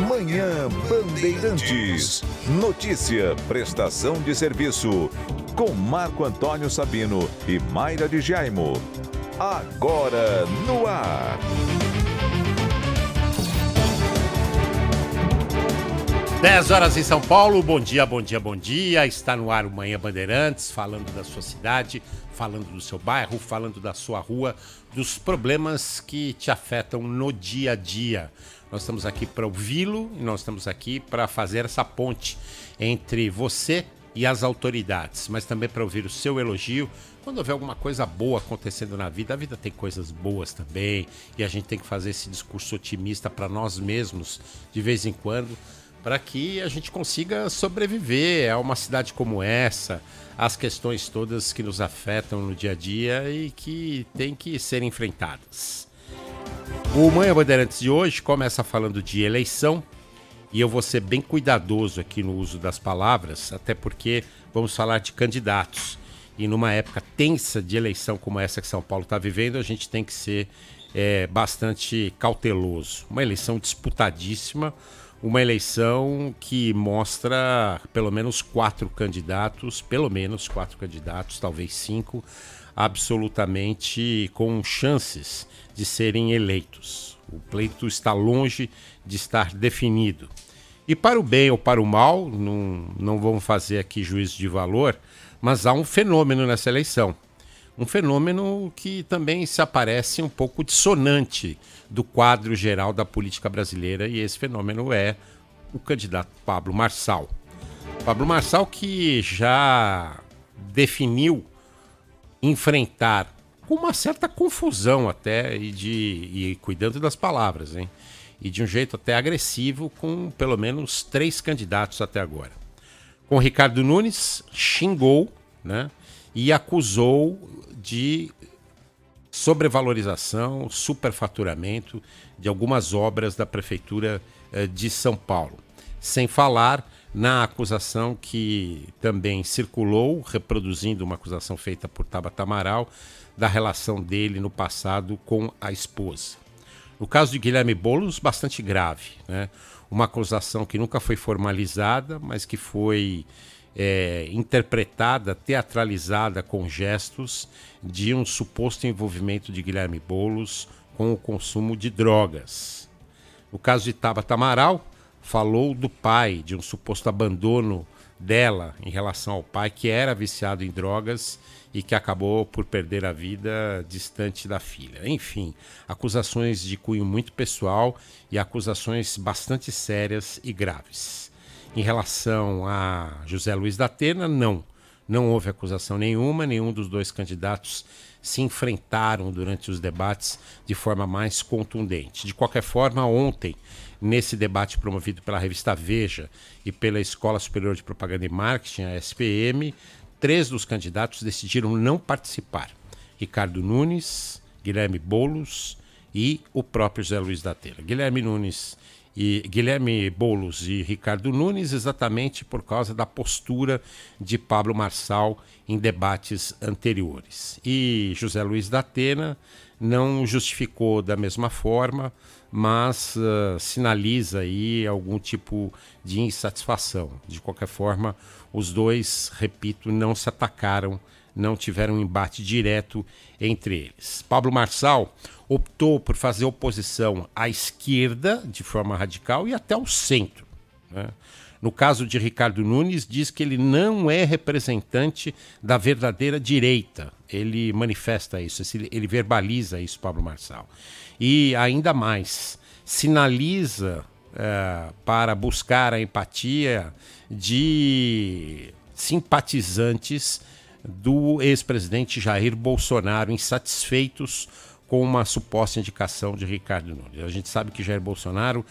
Manhã Bandeirantes. Notícia, prestação de serviço. Com Marco Antônio Sabino e Mayra de Jaimo. Agora no ar. 10 horas em São Paulo, bom dia, bom dia, bom dia. Está no ar o Manhã Bandeirantes, falando da sua cidade, falando do seu bairro, falando da sua rua, dos problemas que te afetam no dia a dia. Nós estamos aqui para ouvi-lo e nós estamos aqui para fazer essa ponte entre você e as autoridades, mas também para ouvir o seu elogio. Quando houver alguma coisa boa acontecendo na vida, a vida tem coisas boas também, e a gente tem que fazer esse discurso otimista para nós mesmos de vez em quando, para que a gente consiga sobreviver a uma cidade como essa, as questões todas que nos afetam no dia a dia e que têm que ser enfrentadas. O Manhã Bandeirantes de hoje começa falando de eleição, e eu vou ser bem cuidadoso aqui no uso das palavras, até porque vamos falar de candidatos. E numa época tensa de eleição como essa que São Paulo está vivendo, a gente tem que ser bastante cauteloso. Uma eleição disputadíssima, uma eleição que mostra pelo menos quatro candidatos, talvez 5, absolutamente com chances de serem eleitos. O pleito está longe de estar definido. E para o bem ou para o mal, não vamos fazer aqui juízo de valor, mas há um fenômeno nessa eleição. Um fenômeno que também se aparece um pouco dissonante do quadro geral da política brasileira, e esse fenômeno é o candidato Pablo Marçal. Pablo Marçal, que já definiu enfrentar com uma certa confusão até, e cuidando das palavras, hein? E de um jeito até agressivo, com pelo menos 3 candidatos até agora. Com Ricardo Nunes, xingou, né? E acusou de sobrevalorização, superfaturamento de algumas obras da Prefeitura de São Paulo. Sem falar na acusação que também circulou, reproduzindo uma acusação feita por Tabata Amaral, da relação dele no passado com a esposa. No caso de Guilherme Boulos, bastante grave, né? Uma acusação que nunca foi formalizada, mas que foi interpretada, teatralizada com gestos de um suposto envolvimento de Guilherme Boulos com o consumo de drogas. No caso de Tabata Amaral, falou do pai, de um suposto abandono dela em relação ao pai, que era viciado em drogas e que acabou por perder a vida distante da filha. Enfim, acusações de cunho muito pessoal e acusações bastante sérias e graves. Em relação a José Luiz da Atena, não houve acusação nenhuma, nenhum dos 2 candidatos se enfrentaram durante os debates de forma mais contundente. De qualquer forma, ontem, nesse debate promovido pela revista Veja e pela Escola Superior de Propaganda e Marketing, a SPM, 3 dos candidatos decidiram não participar. Ricardo Nunes, Guilherme Boulos e o próprio José Luiz da Atena. Guilherme Boulos e Ricardo Nunes, exatamente por causa da postura de Pablo Marçal em debates anteriores. E José Luiz da Atena não justificou da mesma forma, mas sinaliza aí algum tipo de insatisfação. De qualquer forma, os 2, repito, não se atacaram, não tiveram um embate direto entre eles. Pablo Marçal optou por fazer oposição à esquerda de forma radical e até ao centro, né? No caso de Ricardo Nunes, diz que ele não é representante da verdadeira direita. Ele manifesta isso, ele verbaliza isso, Pablo Marçal. E ainda mais, sinaliza para buscar a empatia de simpatizantes do ex-presidente Jair Bolsonaro, insatisfeitos com uma suposta indicação de Ricardo Nunes. A gente sabe que Jair Bolsonaro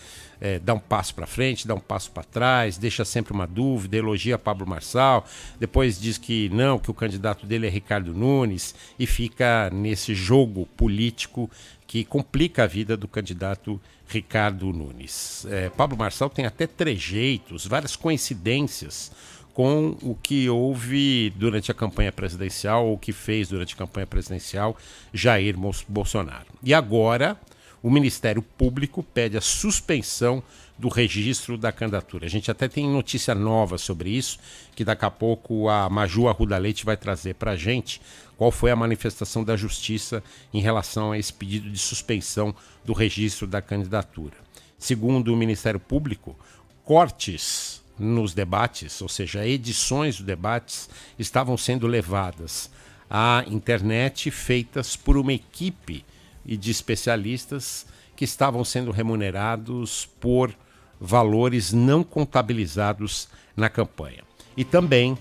dá um passo para frente, dá um passo para trás, deixa sempre uma dúvida, elogia Pablo Marçal, depois diz que não, que o candidato dele é Ricardo Nunes, e fica nesse jogo político que complica a vida do candidato Ricardo Nunes. Pablo Marçal tem até trejeitos, várias coincidências com o que houve durante a campanha presidencial, ou o que fez durante a campanha presidencial Jair Bolsonaro. E agora, o Ministério Público pede a suspensão do registro da candidatura. A gente até tem notícia nova sobre isso, que daqui a pouco a Maju Arruda Leite vai trazer para a gente qual foi a manifestação da Justiça em relação a esse pedido de suspensão do registro da candidatura. Segundo o Ministério Público, cortes nos debates, ou seja, edições dos debates, estavam sendo levadas à internet feitas por uma equipe de especialistas que estavam sendo remunerados por valores não contabilizados na campanha. E também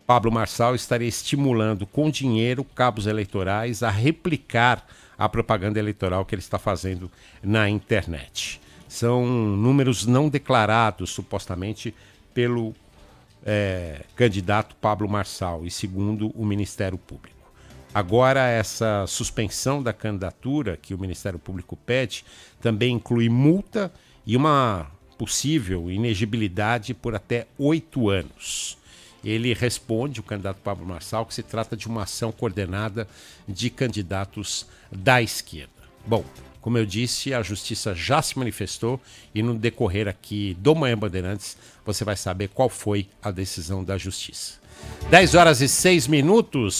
Pablo Marçal estaria estimulando com dinheiro cabos eleitorais a replicar a propaganda eleitoral que ele está fazendo na internet. São números não declarados, supostamente, pelo candidato Pablo Marçal e segundo o Ministério Público. Agora, essa suspensão da candidatura que o Ministério Público pede também inclui multa e uma possível inegibilidade por até 8 anos. Ele responde, o candidato Pablo Marçal, que se trata de uma ação coordenada de candidatos da esquerda. Bom, como eu disse, a Justiça já se manifestou e no decorrer aqui do Manhã Bandeirantes você vai saber qual foi a decisão da Justiça. 10 horas e 6 minutos.